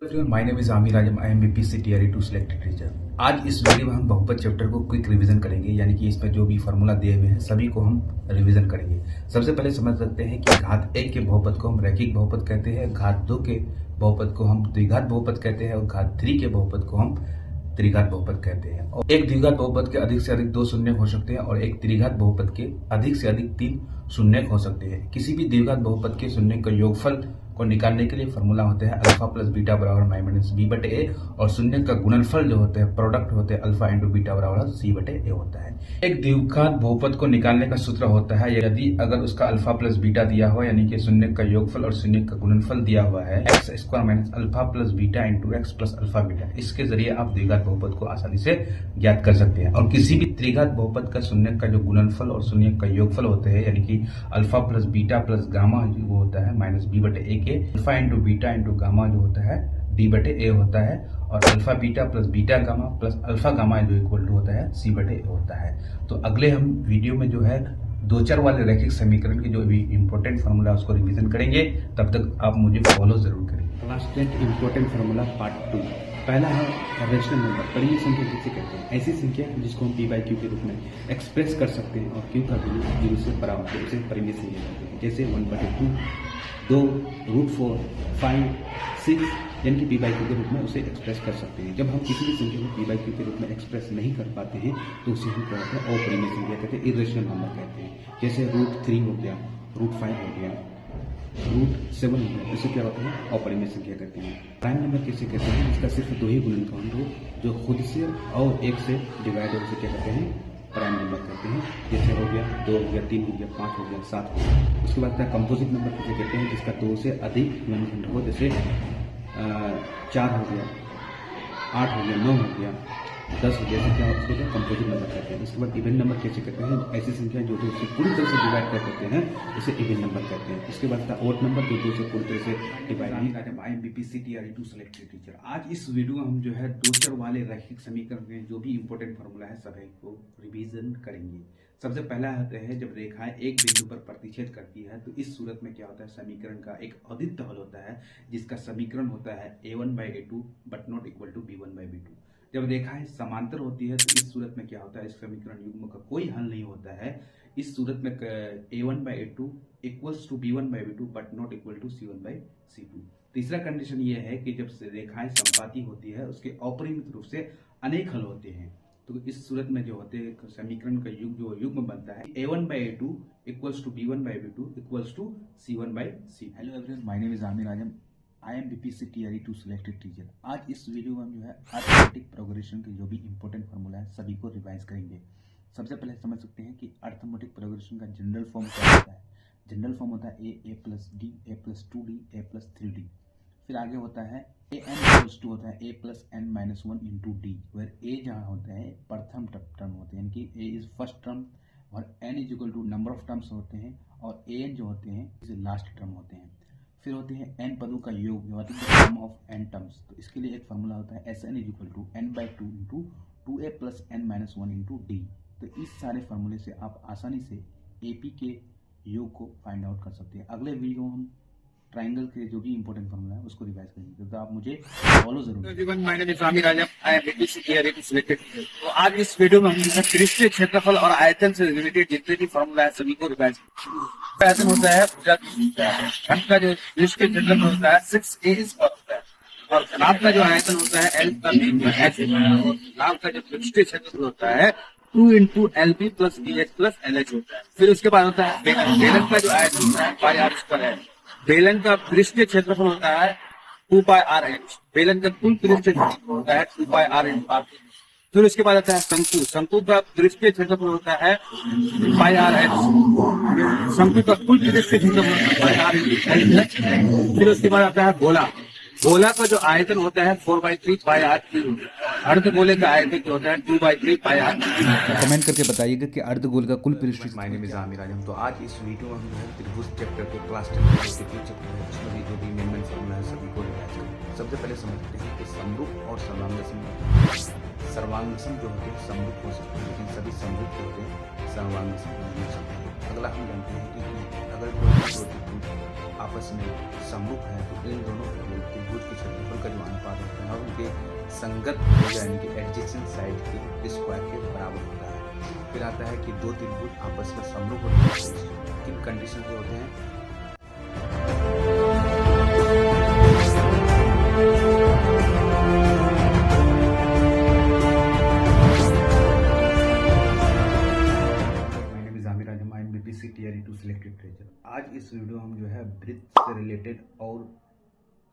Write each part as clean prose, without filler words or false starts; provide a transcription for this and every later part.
My name is Aamir Azam. I am BPSC TRE 2 selected teacher. आज इस video में हम बहुपद चैप्टर को क्विक रिवीजन करेंगे, यानी कि इसमें जो भी फार्मूला दिए हुए हैं सभी को हम रिवीजन करेंगे। सबसे पहले समझ सकते हैं कि घात 1 के बहुपद को हम रैखिक बहुपद कहते हैं, घात 2 के बहुपद को हम द्विघात बहुपद कहते हैं और घात 3 के बहुपद को हम त्रिघात बहुपद कहते हैं। और एक द्विघात बहुपद के अधिक से अधिक 2 शून्य हो सकते हैं और एक त्रिघात बहुपद के अधिक से अधिक 3 शून्य हो सकते हैं। किसी भी द्विघात बहुपद के शून्य का योगफल को निकालने के लिए फॉर्मूला होता है अल्फा प्लस बीटा बराबर माइनस बी बटे ए, और शून्य का गुणनफल जो होते हैं प्रोडक्ट होते हैं अल्फा इंटू बीटा बराबर सी बटे ए होता है। एक द्विघात बहुपद को निकालने का सूत्र होता है यदि अगर उसका अल्फा प्लस बीटा दिया हो, यानी कि शून्य का योगफल और शून्य का गुणनफल दिया हुआ है x square minus alpha plus beta into x plus alpha beta. इसके जरिए आप द्विघात बहुपद को आसानी से ज्ञात कर सकते हैं। और किसी भी त्रिघात बहुपद का शून्य का जो गुणनफल और शून्य का योगफल होते हैं, यानी कि alpha plus beta plus gamma वो होता है माइनस बी बटे ए के, alpha into beta into gamma जो होता है डी बटे ए होता है, और alpha beta plus beta gamma plus alpha gamma जो इक्वल टू होता है सी बटे ए होता है। तो अगले हम वीडियो में जो है दो चर वाले रैखिक समीकरण के जो भी इंपॉर्टेंट फार्मूला उसको रिवीजन करेंगे। तब तक आप मुझे फॉलो जरूर करें। Class 10 important formula part 2। पहला है रेशनल नंबर। परिमेय संख्या किसे कहते हैं? ऐसी संख्या जिसको हम पी बाई क्यू के रूप में एक्सप्रेस कर सकते हैं और क्यू का वैल्यू 0 से बड़ा होता है, उसे परिमेय संख्या कहते हैं। जैसे 1/2, 2, √4, 5, 6 यानी कि पी बाई क्यू के रूप में उसे एक्सप्रेस कर सकते हैं। जब हम किसी भी संख्या को पी बाई क्यू के रूप में एक्सप्रेस नहीं कर पाते हैं तो उसे हम क्या कहते हैं? अपरिमेय संख्या कहते हैं, इरेशनल नंबर कहते हैं। जैसे √3 हो गया, √5 हो गया, √7 हो गया, इसे क्या होता है? अपरिमेय संख्या कहते हैं। प्राइम नंबर किसे कहते हैं? इसका सिर्फ 2 ही गुणनखंड हो जो खुद से और 1 से डिवाइड हो, उसे क्या कहते हैं? प्राइम नंबर कहते हैं। जैसे हो गया 2 हो गया, 3 हो गया, 5 हो गया, 7 हो गया। उसके बाद क्या कंपोजिट नंबर किसे कहते हैं? जिसका 2 से अधिक गुणनखंड हो, जैसे 4 हो गया, 8 हो गया, 9 हो गया, 10 हो गया, ऐसे क्या उसको क्या कंपोजिट नंबर कहते हैं। उसके बाद इवन नंबर कैसे कहते हैं? ऐसी संख्या जो 2 से पूरी तरह से डिवाइड कर सकते हैं उसे इवन नंबर कहते हैं। उसके बाद था ओड नंबर जो 2 से पूरी तरह से डिवाइड नहीं करते। आई am BPSC TRE 2 selected teacher. आज इस वीडियो में हम जो है दो चर वाले रैखिक समीकरण के जो भी इंपॉर्टेंट फार्मूला है सभी को रिवीजन करेंगे। सबसे पहला होता है जब रेखाएं एक बिंदु पर प्रतिच्छेद करती है तो इस सूरत में क्या होता है? समीकरण का एक अद्वितीय हल होता है जिसका समीकरण होता है a1/a2 but not equal to b1/b2। जब रेखाएं समांतर होती है तो इस सूरत में क्या होता है? इस समीकरण युग्म का कोई हल नहीं होता है। इस सूरत में a1/a2 equals to b1/b2 but not equal to c1/c2। तीसरा कंडीशन ये है कि जब रेखाएं समपाती होती है उसके अपरिमित रूप से अनेक हल होते हैं। तो इस सूरत में जो होते हैं समीकरण का युग्म बनता है a1/a2 equals to b1/b2 equals to c1/c। Hello everyone, my name is Aamir Azam. I am BPSC TRE 2 selected teacher. आज इस वीडियो में हम जो है अर्थमेटिक प्रोग्रेशन के जो भी इंपॉर्टेंट फार्मूला है सभी को रिवाइज करेंगे। सबसे पहले समझ सकते हैं कि अर्थमेटिक प्रोग्रेशन का जनरल फॉर्म क्या होता है। जनरल फॉर्म होता है a plus D, a plus 2d, a plus 3d। फिर आगे होता है an इक्वल्स टू होता है a plus n minus 1 into d, where a जहाँ होता है प्रथम टर्म होते हैं, यानी कि a इज फर्स्ट टर्म और n is equal to number of terms होते हैं और an जो होते हैं इज लास्ट टर्म होते हैं। फिर होते हैं n पदों का योग, सम ऑफ n टर्म्स। तो इसके लिए एक फार्मूला होता है Sn is equal to n/2 into 2a plus n minus 1 into d. तो इस सारे फार्मूले से आप आसानी से AP के योग को फाइंड आउट कर सकते हैं। अगले वीडियो में हम ट्राइंगल के जो भी इंपॉर्टेंट फार्मूला है उसको रिवाइज करेंगे, तो आप मुझे फॉलो जरूर everyone, my name is Aamir Azam. I am BPSC TRE 2 selected. तो आज इस वीडियो में हम पृष्ठीय क्षेत्रफल और आयतन से रिलेटेड जितने भी फार्मूला है सभी को रिवाइज करेंगे। आयतन होता है घन का जो पृष्ठीय क्षेत्रफल होता है 6a स्क्वायर होता है, और घनाभ का जो आयतन होता है L का h होता है, और घनाभ का जो पृष्ठीय क्षेत्रफल होता है 2 into LB plus BH plus LH होता है। फिर उसके बाद होता है बेलन। बेलन का जो आयतन होता है पाई आर स्क्वायर है। बेलन का पृष्ठीय क्षेत्रफल होता है 2πrh। बेलन का कुल पृष्ठीय क्षेत्रफल होता है 2πr×r। फिर उसके बाद आता है शंकु। शंकु का पृष्ठीय क्षेत्रफल होता है πrh। शंकु का कुल पृष्ठीय क्षेत्रफल होता है πr×h। फिर उसके बाद आता है गोला। गोला का जो आयतन होता है 4/3πr3। अर्धगोले का आयतन जो होता है 2/3πr। कमेंट करके बताइएगा कि अर्धगोल का कुल पृष्ठ। माय नेम इज आमिर आजम। तो आज इस वीडियो में हम जो है त्रिभुज चैप्टर के क्लास 10 के चैप्टर है उसमें भी जो भी मेन फार्मूला है सभी को रिवाइज करेंगे। सबसे पहले समझते हैं कि समरूप और सर्वांगसम जो होते हैं समरूप हो सकते हैं, लेकिन सभी समरूप जो होते हैं सर्वांगसम नहीं हो सकते। अगला हम जानते हैं कि अगर कोई त्रिभुज आपस में समरूप है तो इन दोनों त्रिभुज के क्षेत्रफल का जो के संगत यानी कि एडजेसेंट साइड के स्क्वायर के बराबर होता है। फिर आता है कि दो त्रिभुज आपस में समरूप होते हैं, किन कंडीशन पे होते हैं। आज इस वीडियो हम जो है वृत्त से रिलेटेड और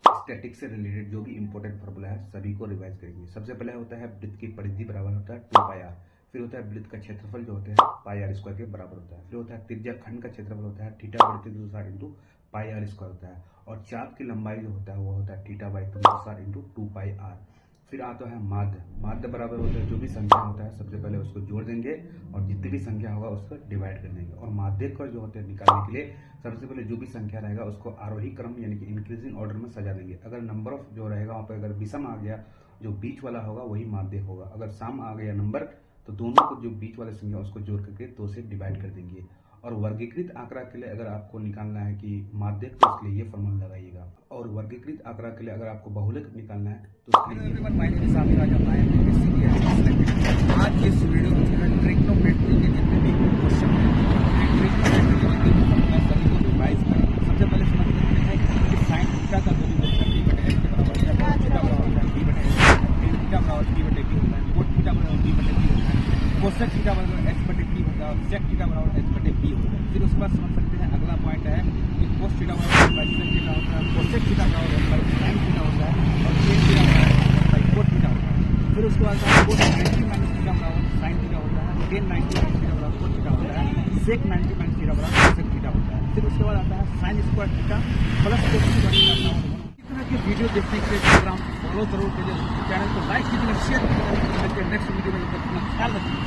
स्टैटिक से रिलेटेड जो भी इंपॉर्टेंट फार्मूला है सभी को रिवाइज करेंगे। सबसे पहले होता है वृत्त की परिधि बराबर होता है 2 पाई आर। फिर होता है वृत्त का क्षेत्रफल जो होता है पाई आर स्क्वायर के बराबर होता है। फिर होता है त्रिज्या खंड का क्षेत्रफल होता है theta by 3 into pi r square होता है। और चाप की लंबाई जो होता है वो होता है theta by 3 into 2 pi r. फिर आता है माध्य। माध्य बराबर होता है जो भी संख्या होता है सबसे पहले उसको जोड़ देंगे और जितनी भी संख्या होगा उसको डिवाइड कर देंगे। और माध्य का जो होता है निकालने के लिए सबसे पहले जो भी संख्या रहेगा उसको आरोही क्रम यानी कि इंक्रीजिंग ऑर्डर में सजा देंगे। अगर नंबर ऑफ जो रहेगा वहाँ पर अगर विषम आ गया जो बीच वाला होगा वही माध्य होगा। अगर सम आ गया नंबर तो दोनों को जो बीच वाले संख्या उसको जोड़ करके 2 से डिवाइड कर देंगे। और वर्गीकृत आंकड़ा के लिए अगर आपको निकालना है कि माध्य तो उसके लिए ये फॉर्मूला लगाइएगा। और वर्गीकृत आंकड़ा के लिए अगर आपको बहुलक निकालना है तो उसके लिए आज इस वीडियो में ट्रिग्नोमेट्री के जितने भी क्वेश्चन रिवाइज करेंगे। सबसे पहले समझ लेते हैं कि साइन थीटा का वैल्यू बी बटे एक्स के बराबर है, cos थीटा बराबर है बी बटे एक्स, sin थीटा बराबर बी बटे बी होता है, cot थीटा बराबर बी बटे बी होता है, कोसेक थीटा बराबर एच बटे बी होता है और सेक थीटा बराबर एच बटे बी होता है। फिर उसके बाद समझ सकते हैं अगला पॉइंट है कि cos थीटा बराबर बाई सेक थीटा होता है, कोसेक थीटा बराबर बाई sin थीटा होता है और tan थीटा बराबर बाई cot थीटा होता है। फिर उसके बाद cos 90 माइनस थीटा बराबर sin थीटा होता है, tan 90 माइनस थीटा बराबर cot थीटा होता है, sec 90 माइनस थीटा बराबर cosec थीटा होता है। फिर उसके बाद आता है sin square theta plus cos square theta. इस तरह की वीडियो देखने के लिए प्रोग्राम फॉलो जरूर कीजिए, चैनल को लाइक कीजिए, शेयर कीजिए। नेक्स्ट वीडियो में अपना ख्याल रखिए।